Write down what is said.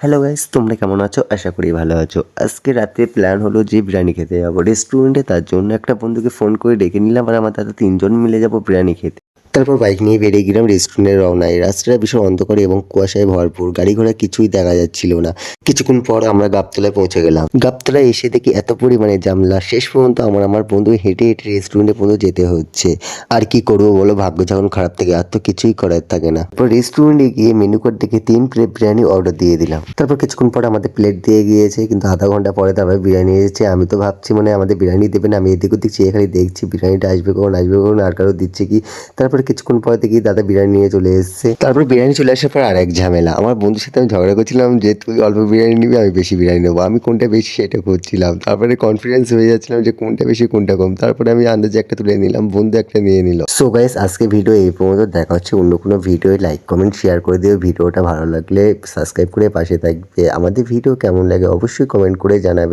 Hello guys, তোমরা কেমন আছো? আশা করি ভালো আছো। আজকে রাতে প্ল্যান হলো যে বিরিয়ানি খেতে যাবো রেস্টুরেন্টে। তার জন্য একটা বন্ধুকে ফোন করে ডেকে নিলাম আর আমার দাদা 3 জন মিলে যাবো বিরিয়ানি খেতে। তারপর বাইক নিয়ে বেরিয়ে গেলাম রেস্টুরেন্টের রওনায়। রাস্তাটা ভীষণ অন্ধকার এবং কুয়াশায় ভরপুর, গাড়ি ঘোড়া কিছুই দেখা যাচ্ছিল না। কিছুক্ষণ পর আমরা গাবতলায় পৌঁছে গেলাম। গাবতলায় এসে দেখি এত পরিমাণে জামলা, শেষ পর্যন্ত আমার বন্ধু হেঁটে হেঁটে রেস্টুরেন্টে পর্যন্ত যেতে হচ্ছে। আর কি করবো বলো, ভাগ্য যখন খারাপ থাকে আর তো কিছুই করার থাকে না। তারপর রেস্টুরেন্টে গিয়ে মেনু কার্ড দেখে 3 প্লেট বিরিয়ানি অর্ডার দিয়ে দিলাম। তারপর কিছুক্ষণ পর আমাদের প্লেট দিয়ে গিয়েছে, কিন্তু আধা ঘন্টা পরে তারপর বিরিয়ানি এসেছে। আমি তো ভাবছি মানে আমাদের বিরিয়ানি দেবে না, আমি এদিক ওদিক চেয়ে খালি দেখছি বিরিয়ানিটা আসবে কখন আর কারো দিচ্ছে কি। তারপরে কিছুক্ষণ পরে দেখি দাদা বিরিয়ানি নিয়ে চলে এসেছে। তারপর বিরিয়ানি চলে আসার পর আরেক ঝামেলা, আমার বন্ধুর সাথে আমি ঝগড়া করছিলাম যে তুই অল্প বিরিয়ানি নিবি, আমি বেশি বিরিয়ানি নেবো, আমি কোনটা বেশি সেটা করছিলাম। তারপরে কনফিডেন্স হয়ে যাচ্ছিলাম যে কোনটা বেশি কোনটা কম। তারপরে আমি আন্দাজে একটা তুলে নিলাম, বন্ধু একটা নিয়ে নিল। সো গাইস, আজকে ভিডিও এই পর্যন্ত। দেখা হচ্ছে অন্য কোনো ভিডিও। লাইক কমেন্ট শেয়ার করে দিও। ভিডিওটা ভালো লাগলে সাবস্ক্রাইব করে পাশে থাকবে। আমাদের ভিডিও কেমন লাগে অবশ্যই কমেন্ট করে জানাবে।